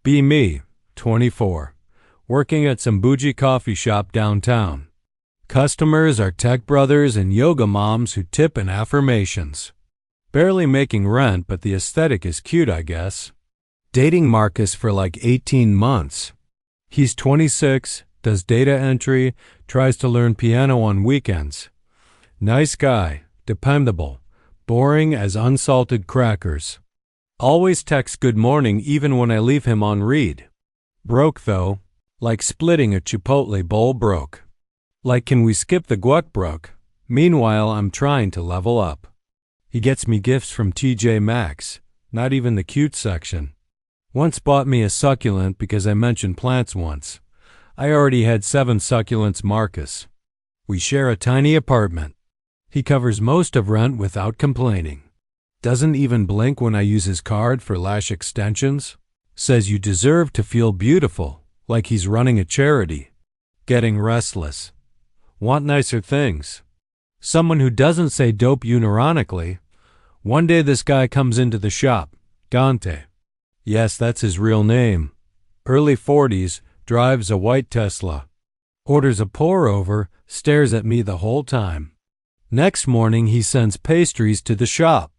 Be me, 24, working at some bougie coffee shop downtown. Customers are tech brothers and yoga moms who tip in affirmations. Barely making rent, but the aesthetic is cute, I guess. Dating Marcus for like 18 months. He's 26, does data entry, tries to learn piano on weekends. Nice guy, dependable, boring as unsalted crackers. Always texts good morning even when I leave him on read. Broke though, like splitting a Chipotle bowl broke. Like can we skip the guac broke? Meanwhile I'm trying to level up. He gets me gifts from TJ Maxx, not even the cute section. Once bought me a succulent because I mentioned plants once. I already had 7 succulents Marcus. We share a tiny apartment. He covers most of rent without complaining. Doesn't even blink when I use his card for lash extensions. Says you deserve to feel beautiful, like he's running a charity. Getting restless. Want nicer things. Someone who doesn't say dope unironically. One day this guy comes into the shop. Dante. Yes, that's his real name. Early 40s, drives a white Tesla. Orders a pour-over, stares at me the whole time. Next morning he sends pastries to the shop.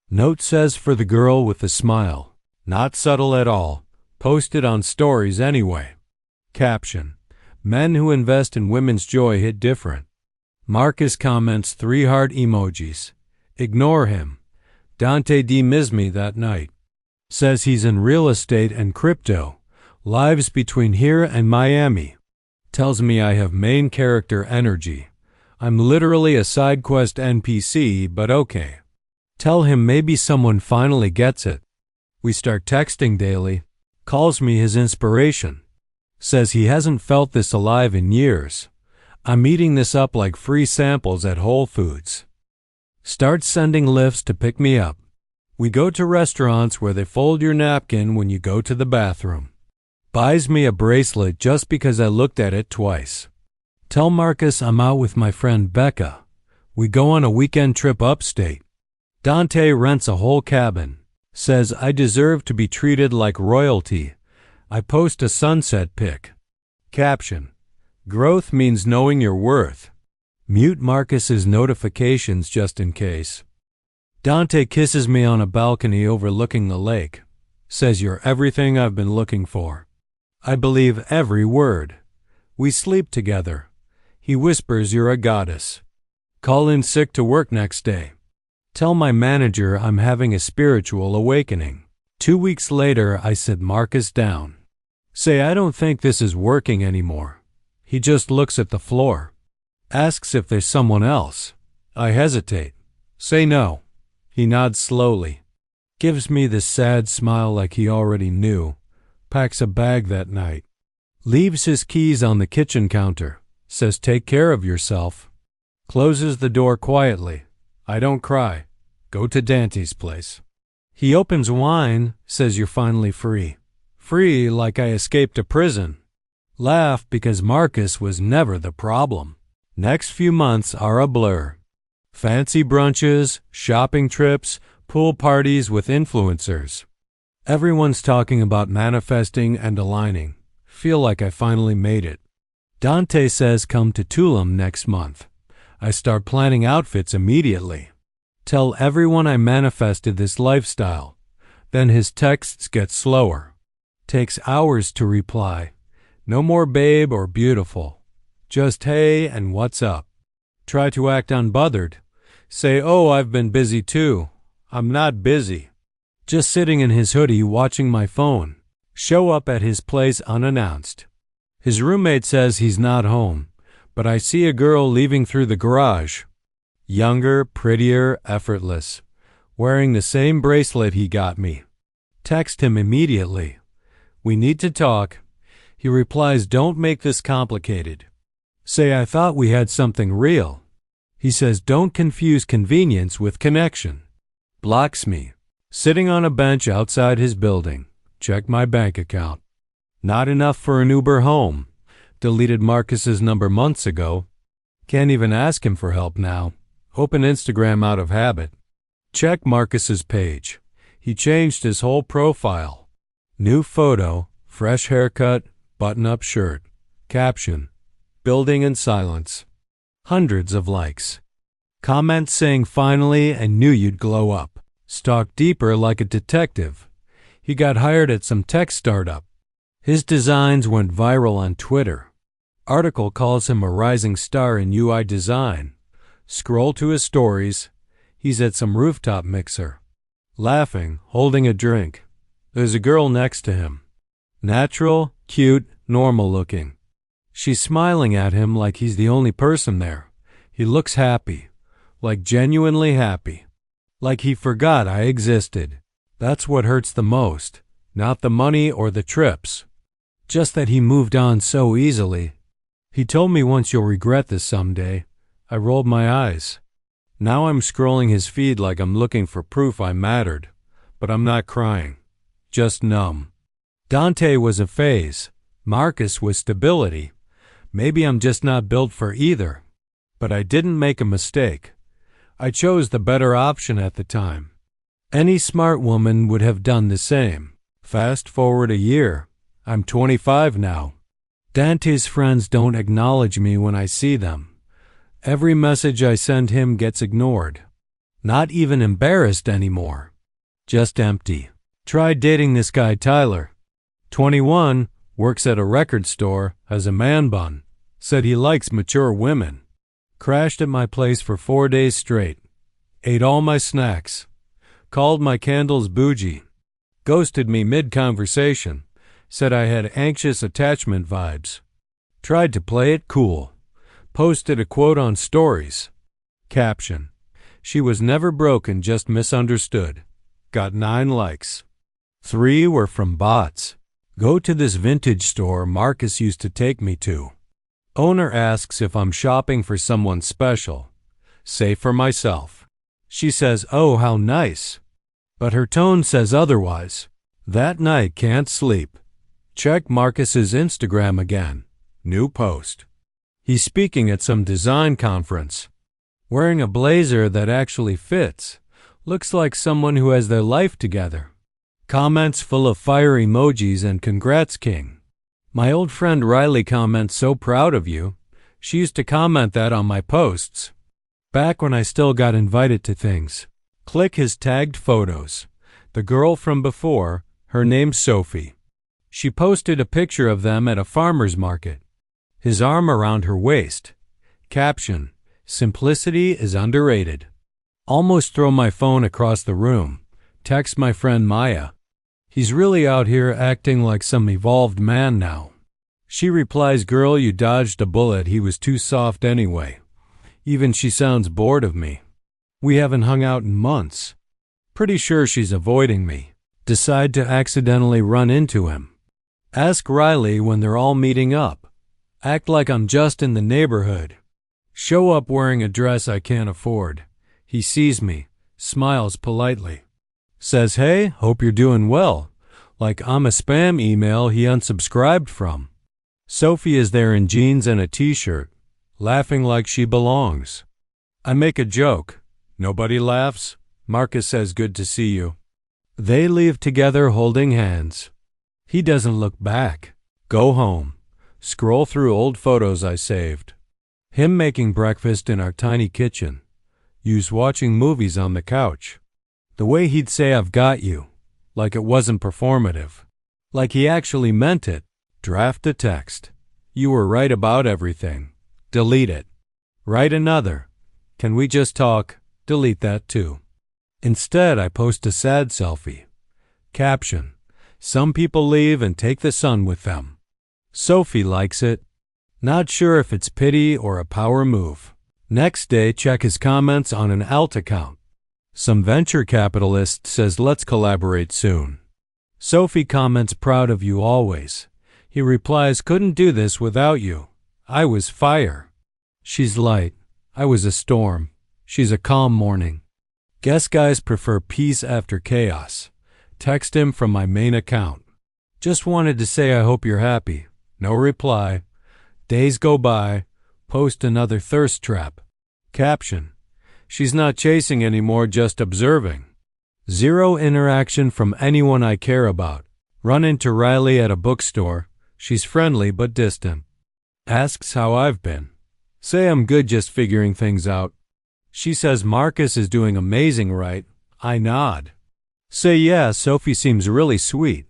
Note says for the girl with the smile. Not subtle at all. Posted on stories anyway. Caption. Men who invest in women's joy hit different. Marcus comments 3 heart emojis. Ignore him. Dante dismissed me that night. Says he's in real estate and crypto. Lives between here and Miami. Tells me I have main character energy. I'm literally a side quest NPC, but okay. Tell him maybe someone finally gets it. We start texting daily. Calls me his inspiration. Says he hasn't felt this alive in years. I'm eating this up like free samples at Whole Foods. Starts sending lifts to pick me up. We go to restaurants where they fold your napkin when you go to the bathroom. Buys me a bracelet just because I looked at it twice. Tell Marcus I'm out with my friend Becca. We go on a weekend trip upstate. Dante rents a whole cabin. Says I deserve to be treated like royalty. I post a sunset pic. Caption. Growth means knowing your worth. Mute Marcus's notifications just in case. Dante kisses me on a balcony overlooking the lake. Says you're everything I've been looking for. I believe every word. We sleep together. He whispers you're a goddess. Call in sick to work next day. Tell my manager I'm having a spiritual awakening. 2 weeks later I sit Marcus down. Say I don't think this is working anymore. He just looks at the floor. Asks if there's someone else. I hesitate. Say no. He nods slowly. Gives me this sad smile like he already knew. Packs a bag that night. Leaves his keys on the kitchen counter. Says take care of yourself. Closes the door quietly. I don't cry. Go to Dante's place. He opens wine. Says you're finally free. Free like I escaped a prison. Laugh because Marcus was never the problem. Next few months are a blur. Fancy brunches, shopping trips, pool parties with influencers. Everyone's talking about manifesting and aligning. Feel like I finally made it. Dante says come to Tulum next month. I start planning outfits immediately. Tell everyone I manifested this lifestyle. Then his texts get slower. Takes hours to reply. No more babe or beautiful. Just hey and what's up. Try to act unbothered. Say, oh, I've been busy too. I'm not busy. Just sitting in his hoodie watching my phone. Show up at his place unannounced. His roommate says he's not home, but I see a girl leaving through the garage. Younger, prettier, effortless. Wearing the same bracelet he got me. Text him immediately. We need to talk. He replies, don't make this complicated. Say I thought we had something real. He says don't confuse convenience with connection. Blocks me. Sitting on a bench outside his building. Check my bank account. Not enough for an Uber home. Deleted Marcus's number months ago. Can't even ask him for help now. Open Instagram out of habit. Check Marcus's page. He changed his whole profile. New photo, Fresh haircut, button-up shirt. Caption, building in silence. Hundreds of likes. Comments saying finally I knew you'd glow up. Stalk deeper like a detective. He got hired at some tech startup. His designs went viral on Twitter. Article calls him a rising star in UI design. Scroll to his stories. He's at some rooftop mixer. Laughing, holding a drink. There's a girl next to him. Natural, cute, normal looking. She's smiling at him like he's the only person there. He looks happy. Like genuinely happy. Like he forgot I existed. That's what hurts the most. Not the money or the trips. Just that he moved on so easily. He told me once you'll regret this someday. I rolled my eyes. Now I'm scrolling his feed like I'm looking for proof I mattered. But I'm not crying. Just numb. Dante was a phase. Marcus was stability. Maybe I'm just not built for either. But I didn't make a mistake. I chose the better option at the time. Any smart woman would have done the same. Fast forward a year. I'm 25 now. Dante's friends don't acknowledge me when I see them. Every message I send him gets ignored. Not even embarrassed anymore. Just empty. Tried dating this guy Tyler. 21, works at a record store, has a man bun. Said he likes mature women. Crashed at my place for 4 days straight. Ate all my snacks. Called my candles bougie. Ghosted me mid-conversation. Said I had anxious attachment vibes. Tried to play it cool. Posted a quote on stories. Caption, she was never broken, just misunderstood. Got 9 likes. 3 were from bots. Go to this vintage store Marcus used to take me to. Owner asks if I'm shopping for someone special. Say for myself. She says, oh, how nice. But her tone says otherwise. That night can't sleep. Check Marcus's Instagram again. New post. He's speaking at some design conference. Wearing a blazer that actually fits. Looks like someone who has their life together. Comments full of fire emojis and congrats king. My old friend Riley comments so proud of you. She used to comment that on my posts. Back when I still got invited to things. Click his tagged photos. The girl from before, her name's Sophie. She posted a picture of them at a farmer's market. His arm around her waist. Caption, simplicity is underrated. Almost throw my phone across the room. Text my friend Maya. He's really out here acting like some evolved man now. She replies, girl, you dodged a bullet. He was too soft anyway. Even she sounds bored of me. We haven't hung out in months. Pretty sure she's avoiding me. Decide to accidentally run into him. Ask Riley when they're all meeting up. Act like I'm just in the neighborhood. Show up wearing a dress I can't afford. He sees me, smiles politely. Says, hey, hope you're doing well. Like I'm a spam email he unsubscribed from. Sophie is there in jeans and a t-shirt, laughing like she belongs. I make a joke. Nobody laughs. Marcus says, good to see you. They leave together holding hands. He doesn't look back. Go home. Scroll through old photos I saved. Him making breakfast in our tiny kitchen. Use watching movies on the couch. The way he'd say I've got you. Like it wasn't performative. Like he actually meant it. Draft a text. You were right about everything. Delete it. Write another. Can we just talk? Delete that too. Instead, I post a sad selfie. Caption, some people leave and take the sun with them. Sophie likes it. Not sure if it's pity or a power move. Next day, check his comments on an alt account. Some venture capitalist says let's collaborate soon. Sophie comments proud of you always. He replies couldn't do this without you. I was fire. She's light. I was a storm. She's a calm morning. Guess guys prefer peace after chaos. Text him from my main account. Just wanted to say I hope you're happy. No reply. Days go by. Post another thirst trap. Caption, she's not chasing anymore, just observing. Zero interaction from anyone I care about. Run into Riley at a bookstore. She's friendly but distant. Asks how I've been. Say I'm good, just figuring things out. She says Marcus is doing amazing, right? I nod. Say yeah, Sophie seems really sweet.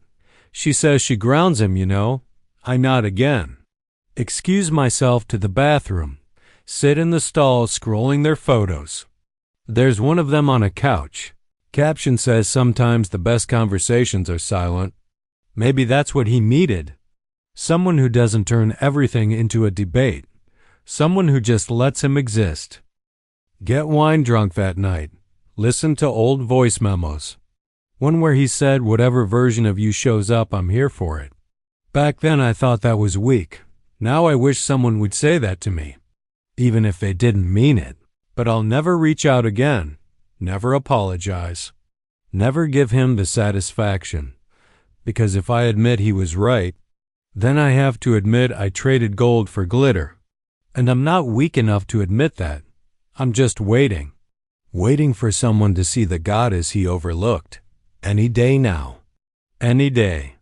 She says she grounds him, you know. I nod again. Excuse myself to the bathroom. Sit in the stall scrolling their photos. There's one of them on a couch. Caption says sometimes the best conversations are silent. Maybe that's what he needed. Someone who doesn't turn everything into a debate. Someone who just lets him exist. Get wine drunk that night. Listen to old voice memos. One where he said, whatever version of you shows up, I'm here for it. Back then I thought that was weak. Now I wish someone would say that to me. Even if they didn't mean it. But I'll never reach out again. Never apologize. Never give him the satisfaction. Because if I admit he was right, then I have to admit I traded gold for glitter. And I'm not weak enough to admit that. I'm just waiting. Waiting for someone to see the goddess he overlooked. Any day now. Any day.